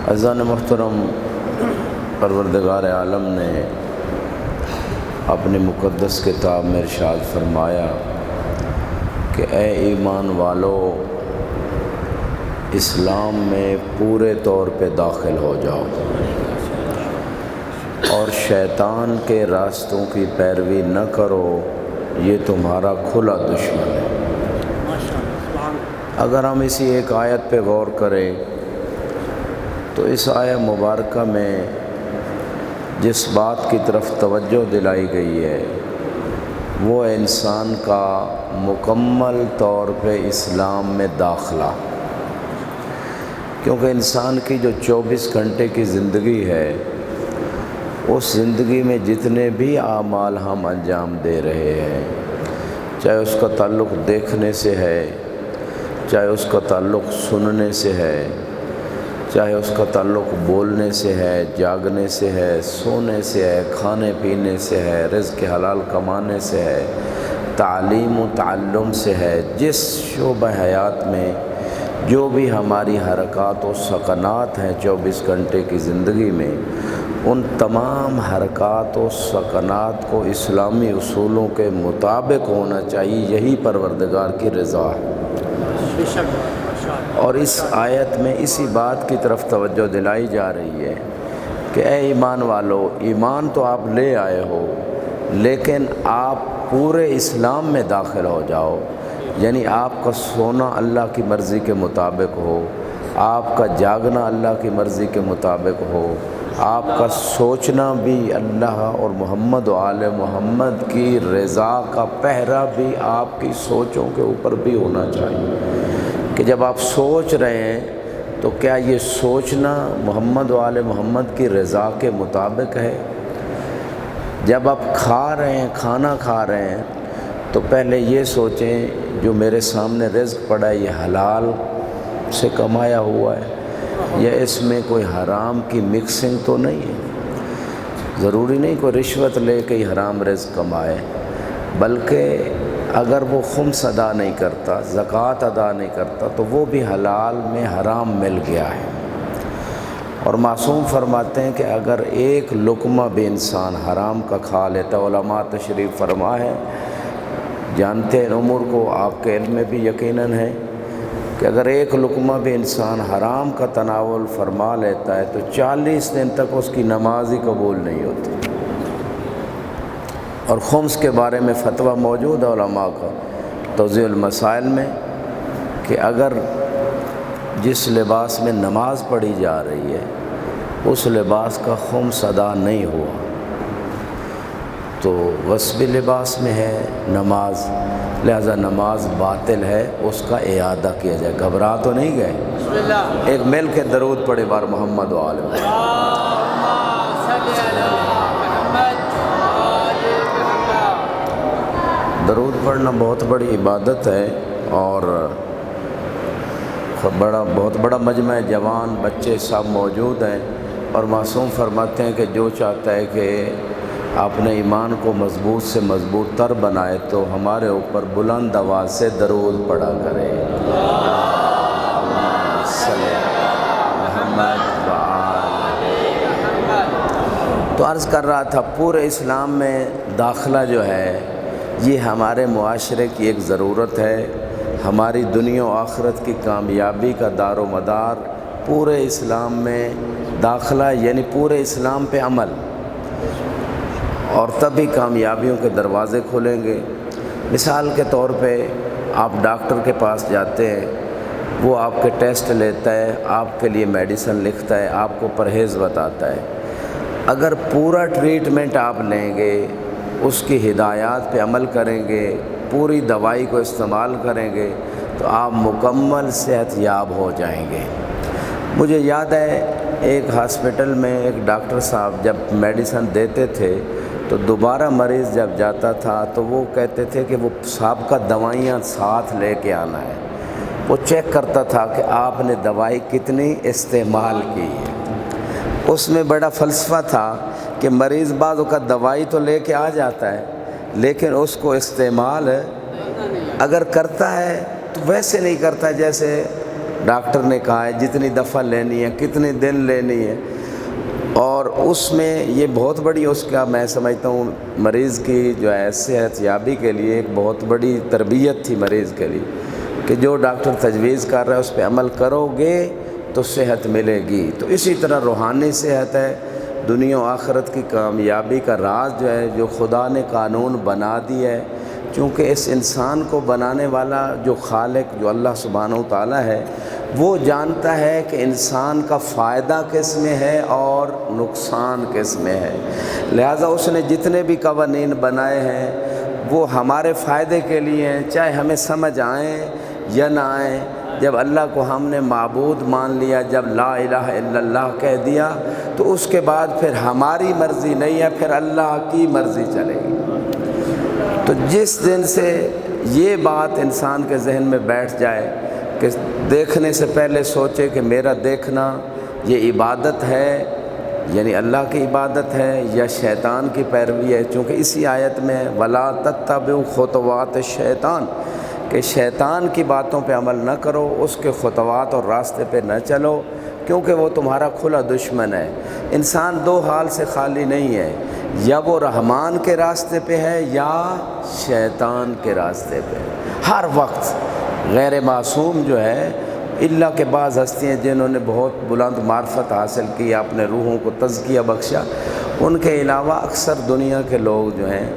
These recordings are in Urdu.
عزیزان محترم، پروردگار عالم نے اپنی مقدس کتاب میں ارشاد فرمایا کہ اے ایمان والو، اسلام میں پورے طور پہ داخل ہو جاؤ اور شیطان کے راستوں کی پیروی نہ کرو، یہ تمہارا کھلا دشمن ہے۔ اگر ہم اسی ایک آیت پہ غور کریں تو اس آیت مبارکہ میں جس بات کی طرف توجہ دلائی گئی ہے وہ انسان کا مکمل طور پہ اسلام میں داخلہ، کیونکہ انسان کی جو 24 گھنٹے کی زندگی ہے اس زندگی میں جتنے بھی اعمال ہم انجام دے رہے ہیں، چاہے اس کا تعلق دیکھنے سے ہے، چاہے اس کا تعلق سننے سے ہے، چاہے اس کا تعلق بولنے سے ہے، جاگنے سے ہے، سونے سے ہے، کھانے پینے سے ہے، رزق حلال کمانے سے ہے، تعلیم و تعلم سے ہے، جس شعبہ حیات میں جو بھی ہماری حرکات و سکنات ہیں 24 گھنٹے کی زندگی میں، ان تمام حرکات و سکنات کو اسلامی اصولوں کے مطابق ہونا چاہیے۔ یہی پروردگار کی رضا ہے۔ اور اس آیت میں اسی بات کی طرف توجہ دلائی جا رہی ہے کہ اے ایمان والو، ایمان تو آپ لے آئے ہو لیکن آپ پورے اسلام میں داخل ہو جاؤ، یعنی آپ کا سونا اللہ کی مرضی کے مطابق ہو، آپ کا جاگنا اللہ کی مرضی کے مطابق ہو، آپ کا سوچنا بھی اللہ اور محمد و آل محمد کی رضا کا پہرا بھی آپ کی سوچوں کے اوپر بھی ہونا چاہیے کہ جب آپ سوچ رہے ہیں تو کیا یہ سوچنا محمد و آل محمد کی رضا کے مطابق ہے؟ جب آپ کھا رہے ہیں، کھانا کھا رہے ہیں، تو پہلے یہ سوچیں جو میرے سامنے رزق پڑا ہے یہ حلال سے کمایا ہوا ہے یا اس میں کوئی حرام کی مکسنگ تو نہیں ہے؟ ضروری نہیں کوئی رشوت لے کے ہی حرام رزق کمائے، بلکہ اگر وہ خمس ادا نہیں کرتا، زکوٰۃ ادا نہیں کرتا، تو وہ بھی حلال میں حرام مل گیا ہے۔ اور معصوم فرماتے ہیں کہ اگر ایک لقمہ بھی انسان حرام کا کھا لیتا، علماء تشریف فرما ہے، جانتے ہیں امور کو، آپ کے علم میں بھی یقیناً ہے کہ اگر ایک لقمہ بھی انسان حرام کا تناول فرما لیتا ہے تو 40 دن تک اس کی نماز ہی قبول نہیں ہوتی۔ اور خمس کے بارے میں فتویٰ موجود ہے علماء کا توضیح المسائل میں کہ اگر جس لباس میں نماز پڑھی جا رہی ہے اس لباس کا خمس ادا نہیں ہوا تو غصب لباس میں ہے نماز، لہذا نماز باطل ہے، اس کا اعادہ کیا جائے۔ گھبرا تو نہیں گئے؟ ایک مل کے درود پڑھے بار محمد و آل محمد۔ درود پڑھنا بہت بڑی عبادت ہے اور بہت بڑا مجمع جوان بچے سب موجود ہیں، اور معصوم فرماتے ہیں کہ جو چاہتا ہے کہ اپنے ایمان کو مضبوط سے مضبوط تر بنائے تو ہمارے اوپر بلند آواز سے درود پڑھا کرے۔ تو عرض کر رہا تھا پورے اسلام میں داخلہ جو ہے یہ ہمارے معاشرے کی ایک ضرورت ہے۔ ہماری دنیا و آخرت کی کامیابی کا دار و مدار پورے اسلام میں داخلہ، یعنی پورے اسلام پہ عمل، اور تبھی کامیابیوں کے دروازے کھلیں گے۔ مثال کے طور پہ آپ ڈاکٹر کے پاس جاتے ہیں، وہ آپ کے ٹیسٹ لیتا ہے، آپ کے لیے میڈیسن لکھتا ہے، آپ کو پرہیز بتاتا ہے۔ اگر پورا ٹریٹمنٹ آپ لیں گے، اس کی ہدایات پہ عمل کریں گے، پوری دوائی کو استعمال کریں گے تو آپ مکمل صحت یاب ہو جائیں گے۔ مجھے یاد ہے ایک ہاسپٹل میں ایک ڈاکٹر صاحب جب میڈیسن دیتے تھے تو دوبارہ مریض جب جاتا تھا تو وہ کہتے تھے کہ وہ سابقہ دوائیاں ساتھ لے کے آنا ہے۔ وہ چیک کرتا تھا کہ آپ نے دوائی کتنی استعمال کی ہے۔ اس میں بڑا فلسفہ تھا کہ مریض بعض اوقات دوائی تو لے کے آ جاتا ہے لیکن اس کو استعمال اگر کرتا ہے تو ویسے نہیں کرتا جیسے ڈاکٹر نے کہا ہے جتنی دفعہ لینی ہے، کتنے دن لینی ہے، اور اس میں یہ بہت بڑی اس کا میں سمجھتا ہوں مریض کی جو ہے صحت یابی کے لیے ایک بہت بڑی تربیت تھی مریض کے لیے، کہ جو ڈاکٹر تجویز کر رہا ہے اس پہ عمل کرو گے تو صحت ملے گی۔ تو اسی طرح روحانی صحت ہے، دنیا و آخرت کی کامیابی کا راز جو ہے، جو خدا نے قانون بنا دی ہے، چونکہ اس انسان کو بنانے والا جو خالق، جو اللہ سبحانہ و تعالیٰ ہے، وہ جانتا ہے کہ انسان کا فائدہ کس میں ہے اور نقصان کس میں ہے، لہٰذا اس نے جتنے بھی قوانین بنائے ہیں وہ ہمارے فائدے کے لیے ہیں، چاہے ہمیں سمجھ آئیں یا نہ آئیں۔ جب اللہ کو ہم نے معبود مان لیا، جب لا الہ الا اللہ کہہ دیا، تو اس کے بعد پھر ہماری مرضی نہیں ہے، پھر اللہ کی مرضی چلے گی۔ تو جس دن سے یہ بات انسان کے ذہن میں بیٹھ جائے کہ دیکھنے سے پہلے سوچے کہ میرا دیکھنا یہ عبادت ہے، یعنی اللہ کی عبادت ہے یا شیطان کی پیروی ہے، چونکہ اسی آیت میں وَلَا تَتَّبِعُوا خُطُوَاتِ الشَّيْطَانِ، کہ شیطان کی باتوں پہ عمل نہ کرو، اس کے خطوات اور راستے پہ نہ چلو، کیونکہ وہ تمہارا کھلا دشمن ہے۔ انسان دو حال سے خالی نہیں ہے، یا وہ رحمان کے راستے پہ ہے یا شیطان کے راستے پہ۔ ہر وقت غیر معصوم جو ہے، اللہ کے بعض ہستیاں جنہوں نے بہت بلند معرفت حاصل کی، اپنے روحوں کو تزکیہ بخشا، ان کے علاوہ اکثر دنیا کے لوگ جو ہیں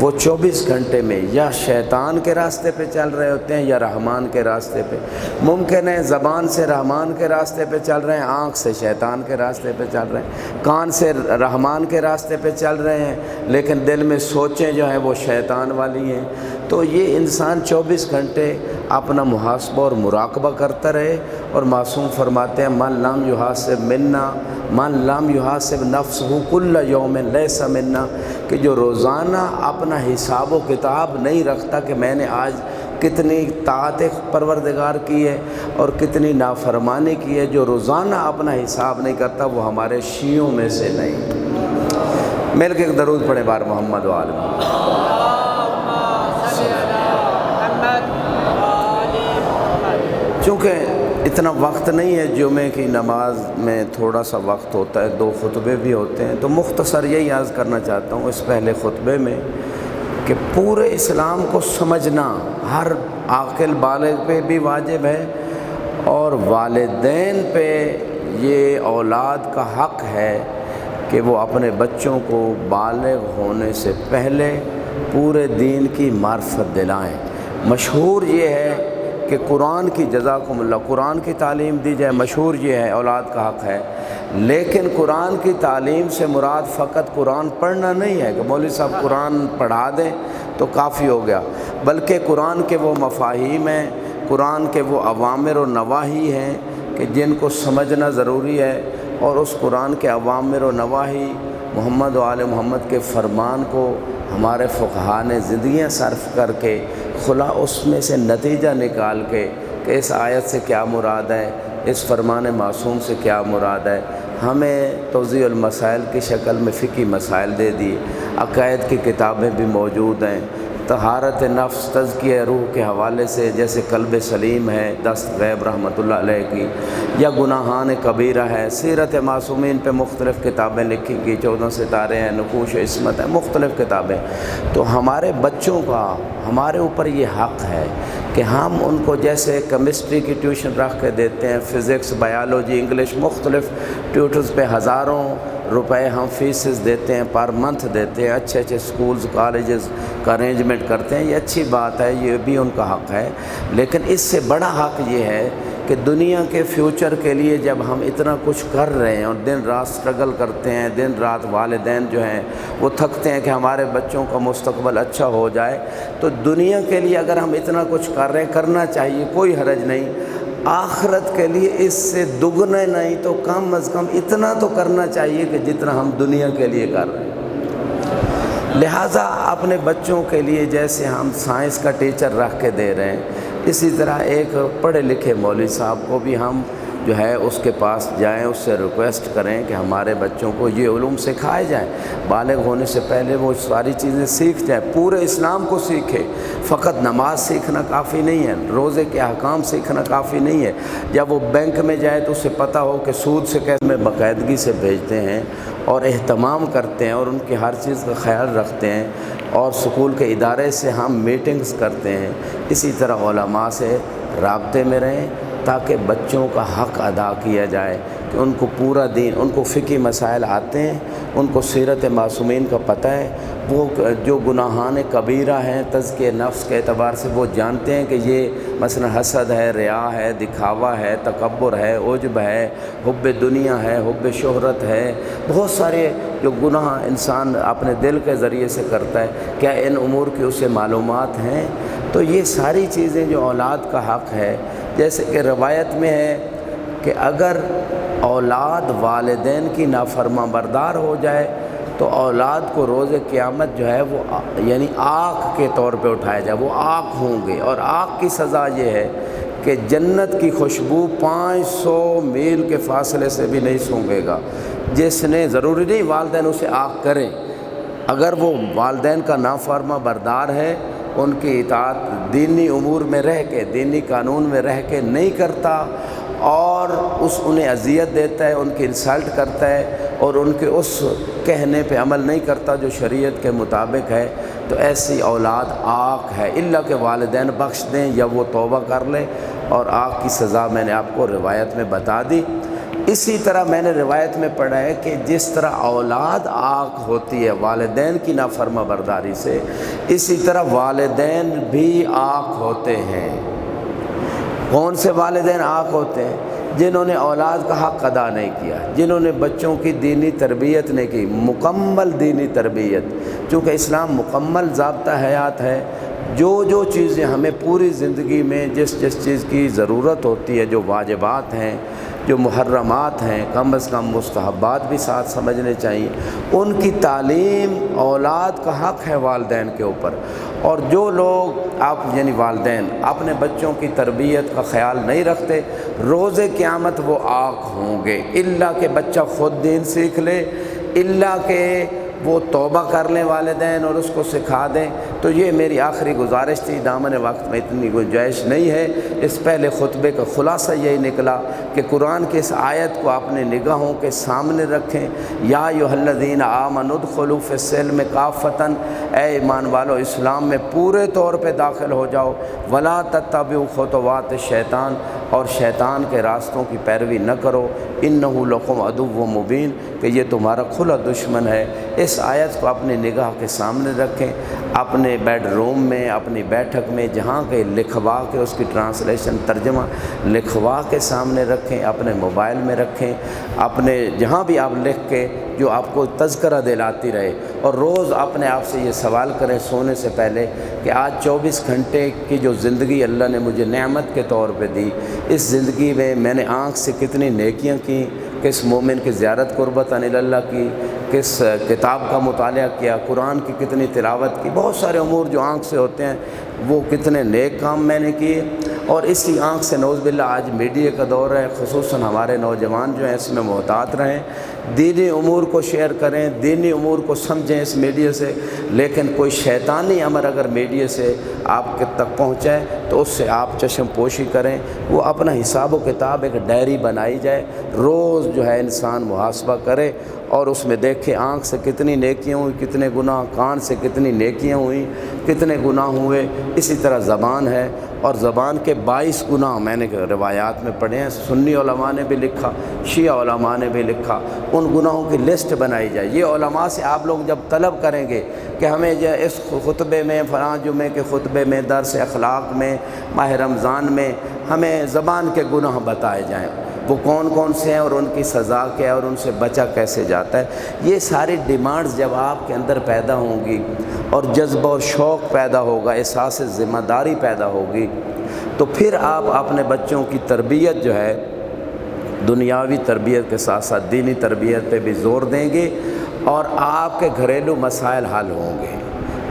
وہ 24 گھنٹے میں یا شیطان کے راستے پہ چل رہے ہوتے ہیں یا رحمان کے راستے پہ۔ ممکن ہے زبان سے رحمان کے راستے پہ چل رہے ہیں، آنکھ سے شیطان کے راستے پہ چل رہے ہیں، کان سے رحمان کے راستے پہ چل رہے ہیں، لیکن دل میں سوچیں جو ہیں وہ شیطان والی ہیں۔ تو یہ انسان 24 گھنٹے اپنا محاسبہ اور مراقبہ کرتا رہے، اور معصوم فرماتے ہیں من لم یحاسب منا من لم یحاسب نفسہ کل یوم لیس منا، کہ جو روزانہ اپنا حساب و کتاب نہیں رکھتا کہ میں نے آج کتنی طاعت پروردگار کی ہے اور کتنی نافرمانی کی ہے، جو روزانہ اپنا حساب نہیں کرتا وہ ہمارے شیعوں میں سے نہیں۔ مل کے ایک درود پڑھیں بار محمد و آل محمد۔ چونکہ اتنا وقت نہیں ہے، جمعے کی نماز میں تھوڑا سا وقت ہوتا ہے، 2 خطبے بھی ہوتے ہیں، تو مختصر یہی عرض کرنا چاہتا ہوں اس پہلے خطبے میں کہ پورے اسلام کو سمجھنا ہر عاقل بالغ پہ بھی واجب ہے، اور والدین پہ یہ اولاد کا حق ہے کہ وہ اپنے بچوں کو بالغ ہونے سے پہلے پورے دین کی معرفت دلائیں۔ مشہور یہ ہے کہ قرآن کی جزاکم اللہ، قرآن کی تعلیم دی جائے، مشہور یہ ہے، اولاد کا حق ہے، لیکن قرآن کی تعلیم سے مراد فقط قرآن پڑھنا نہیں ہے کہ مولوی صاحب قرآن پڑھا دیں تو کافی ہو گیا، بلکہ قرآن کے وہ مفاہیم ہیں، قرآن کے وہ اوامر و نواہی ہیں کہ جن کو سمجھنا ضروری ہے، اور اس قرآن کے اوامر و نواہی محمد و آل محمد کے فرمان کو ہمارے فقہا نے زندگیاں صرف کر کے اس میں سے نتیجہ نکال کے کہ اس آیت سے کیا مراد ہے، اس فرمان معصوم سے کیا مراد ہے، ہمیں توضیح المسائل کی شکل میں فقہی مسائل دے دی، عقائد کی کتابیں بھی موجود ہیں، طہارت نفس تزکیہ روح کے حوالے سے جیسے قلب سلیم ہے، دست غیب رحمۃ اللہ علیہ کی، یا گناہان کبیرہ ہے، سیرت معصومین پہ مختلف کتابیں لکھی گئی، 14 ستارے ہیں، نقوش عصمت ہے، مختلف کتابیں۔ تو ہمارے بچوں کا ہمارے اوپر یہ حق ہے کہ ہم ان کو جیسے کیمسٹری کی ٹیوشن رکھ کے دیتے ہیں، فزکس، بایولوجی، انگلش، مختلف ٹیوٹرز پہ ہزاروں روپے ہم فیسز دیتے ہیں، پر منتھ دیتے ہیں، اچھے اچھے سکولز کالجز کا ارینجمنٹ کرتے ہیں، یہ اچھی بات ہے، یہ بھی ان کا حق ہے، لیکن اس سے بڑا حق یہ ہے کہ دنیا کے فیوچر کے لیے جب ہم اتنا کچھ کر رہے ہیں اور دن رات سٹرگل کرتے ہیں، دن رات والدین جو ہیں وہ تھکتے ہیں کہ ہمارے بچوں کا مستقبل اچھا ہو جائے، تو دنیا کے لیے اگر ہم اتنا کچھ کر رہے ہیں، کرنا چاہیے، کوئی حرج نہیں، آخرت کے لیے اس سے دگنا نہیں تو کم از کم اتنا تو کرنا چاہیے کہ جتنا ہم دنیا کے لیے کر رہے ہیں۔ لہٰذا اپنے بچوں کے لیے جیسے ہم سائنس کا ٹیچر رکھ کے دے رہے ہیں، اسی طرح ایک پڑھے لکھے مولوی صاحب کو بھی ہم جو ہے اس کے پاس جائیں، اس سے ریکویسٹ کریں کہ ہمارے بچوں کو یہ علوم سکھائے جائیں، بالغ ہونے سے پہلے وہ ساری چیزیں سیکھ جائیں، پورے اسلام کو سیکھے۔ فقط نماز سیکھنا کافی نہیں ہے، روزے کے احکام سیکھنا کافی نہیں ہے۔ جب وہ بینک میں جائے تو اسے پتہ ہو کہ سود سے کیسے میں باقاعدگی سے بھیجتے ہیں اور اہتمام کرتے ہیں اور ان کی ہر چیز کا خیال رکھتے ہیں، اور سکول کے ادارے سے ہم میٹنگز کرتے ہیں۔ اسی طرح علماء سے رابطے میں رہیں تاکہ بچوں کا حق ادا کیا جائے کہ ان کو پورا دین، ان کو فقہی مسائل آتے ہیں، ان کو سیرت معصومین کا پتہ ہے، وہ جو گناہان کبیرہ ہیں تزکیہ نفس کے اعتبار سے وہ جانتے ہیں کہ یہ مثلا حسد ہے، ریا ہے، دکھاوا ہے، تکبر ہے، عجب ہے، حب دنیا ہے، حب شہرت ہے، بہت سارے جو گناہ انسان اپنے دل کے ذریعے سے کرتا ہے، کیا ان امور کی اسے معلومات ہیں؟ تو یہ ساری چیزیں جو اولاد کا حق ہے، جیسے کہ روایت میں ہے کہ اگر اولاد والدین کی نافرما بردار ہو جائے تو اولاد کو روز قیامت جو ہے وہ یعنی آگ کے طور پہ اٹھایا جائے، وہ آگ ہوں گے، اور آگ کی سزا یہ ہے کہ جنت کی خوشبو 500 میل کے فاصلے سے بھی نہیں سونگھے گا۔ جس نے، ضروری نہیں والدین اسے آگ کریں، اگر وہ والدین کا نافرما بردار ہے، ان کی اطاعت دینی امور میں رہ کے، دینی قانون میں رہ کے نہیں کرتا اور انہیں اذیت دیتا ہے، ان کی انسلٹ کرتا ہے اور ان کے اس کہنے پہ عمل نہیں کرتا جو شریعت کے مطابق ہے، تو ایسی اولاد آگ ہے، الا کہ والدین بخش دیں یا وہ توبہ کر لے، اور آگ کی سزا میں نے آپ کو روایت میں بتا دی۔ اسی طرح میں نے روایت میں پڑھا ہے کہ جس طرح اولاد آگ ہوتی ہے والدین کی نافرما برداری سے، اسی طرح والدین بھی آگ ہوتے ہیں۔ کون سے والدین آگ ہوتے ہیں؟ جنہوں نے اولاد کا حق ادا نہیں کیا، جنہوں نے بچوں کی دینی تربیت نہیں کی، مکمل دینی تربیت، چونکہ اسلام مکمل ضابطہ حیات ہے۔ جو چیزیں ہمیں پوری زندگی میں جس چیز کی ضرورت ہوتی ہے، جو واجبات ہیں، جو محرمات ہیں، کم از کم مستحبات بھی ساتھ سمجھنے چاہیے، ان کی تعلیم اولاد کا حق ہے والدین کے اوپر۔ اور جو لوگ یعنی والدین اپنے بچوں کی تربیت کا خیال نہیں رکھتے، روز قیامت وہ آگ ہوں گے، الا کہ بچہ خود دین سیکھ لے، الا کہ وہ توبہ کر لیں والدین اور اس کو سکھا دیں۔ تو یہ میری آخری گزارش تھی، دامن وقت میں اتنی گنجائش نہیں ہے۔ اس پہلے خطبے کا خلاصہ یہی نکلا کہ قرآن کی اس آیت کو اپنے نگاہوں کے سامنے رکھیں، یا ایھا الذین آمنوا ادخلوا فی السلم کافۃ، اے ایمان والو اسلام میں پورے طور پہ داخل ہو جاؤ، ولا تتبعوا خطوات الشیطان، اور شیطان کے راستوں کی پیروی نہ کرو، انہ لکم عدو مبین، کہ یہ تمہارا کھلا دشمن ہے۔ اس آیت کو اپنی نگاہ کے سامنے رکھیں، اپنے بیڈ روم میں، اپنی بیٹھک میں، جہاں کے لکھوا کے اس کی ٹرانسلیشن ترجمہ لکھوا کے سامنے رکھیں، اپنے موبائل میں رکھیں، اپنے جہاں بھی آپ لکھ کے جو آپ کو تذکرہ دلاتی رہے، اور روز اپنے آپ سے یہ سوال کریں سونے سے پہلے کہ آج 24 گھنٹے کی جو زندگی اللہ نے مجھے نعمت کے طور پہ دی، اس زندگی میں نے آنکھ سے کتنی نیکیاں کی، کس مومن کی زیارت قربت عن اللہ کی، کس کتاب کا مطالعہ کیا، قرآن کی کتنی تلاوت کی، بہت سارے امور جو آنکھ سے ہوتے ہیں، وہ کتنے نیک کام میں نے کیے۔ اور اسی آنکھ سے نعوذ باللہ آج میڈیا کا دور ہے، خصوصاً ہمارے نوجوان جو ہیں اس میں محتاط رہیں، دینی امور کو شیئر کریں، دینی امور کو سمجھیں اس میڈیا سے، لیکن کوئی شیطانی امر اگر میڈیا سے آپ کے تک پہنچائے تو اس سے آپ چشم پوشی کریں۔ وہ اپنا حساب و کتاب ایک ڈائری بنائی جائے، روز جو ہے انسان محاسبہ کرے اور اس میں دیکھے آنکھ سے کتنی نیکیاں ہوئی، کتنے گناہ، کان سے کتنی نیکیاں ہوئیں، کتنے گناہ ہوئے۔ اسی طرح زبان ہے، اور زبان کے 22 گناہ میں نے روایات میں پڑھے ہیں، سنی علماء نے بھی لکھا، شیعہ علماء نے بھی لکھا، ان گناہوں کی لسٹ بنائی جائے۔ یہ علماء سے آپ لوگ جب طلب کریں گے کہ ہمیں اس خطبے میں، فلاں جمعے کے خطبے میں، درس اخلاق میں، ماہ رمضان میں ہمیں زبان کے گناہ بتائے جائیں، وہ کون کون سے ہیں اور ان کی سزا کیا ہے اور ان سے بچا کیسے جاتا ہے، یہ ساری ڈیمانڈز جب آپ کے اندر پیدا ہوں گی اور جذبہ اور شوق پیدا ہوگا، احساس ذمہ داری پیدا ہوگی، تو پھر آپ اپنے بچوں کی تربیت جو ہے دنیاوی تربیت کے ساتھ ساتھ دینی تربیت پہ بھی زور دیں گے، اور آپ کے گھریلو مسائل حل ہوں گے۔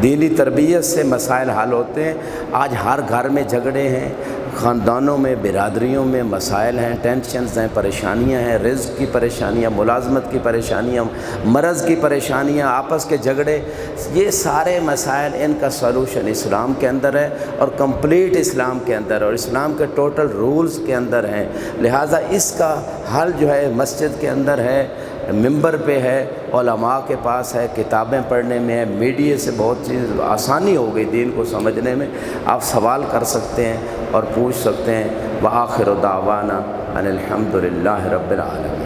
دینی تربیت سے مسائل حل ہوتے ہیں۔ آج ہر گھر میں جھگڑے ہیں، خاندانوں میں، برادریوں میں مسائل ہیں، ٹینشنز ہیں، پریشانیاں ہیں، رزق کی پریشانیاں، ملازمت کی پریشانیاں، مرض کی پریشانیاں، آپس کے جھگڑے، یہ سارے مسائل ان کا سولوشن اسلام کے اندر ہے اور کمپلیٹ اسلام کے اندر اور اسلام کے ٹوٹل رولز کے اندر ہیں۔ لہٰذا اس کا حل جو ہے مسجد کے اندر ہے، ممبر پہ ہے، علماء کے پاس ہے، کتابیں پڑھنے میں ہے، میڈیا سے بہت چیز آسانی ہو گئی دین کو سمجھنے میں۔ آپ سوال کر سکتے ہیں اور پوچھ سکتے ہیں۔ وآخر دعوانا ان الحمد للہ رب العالمین۔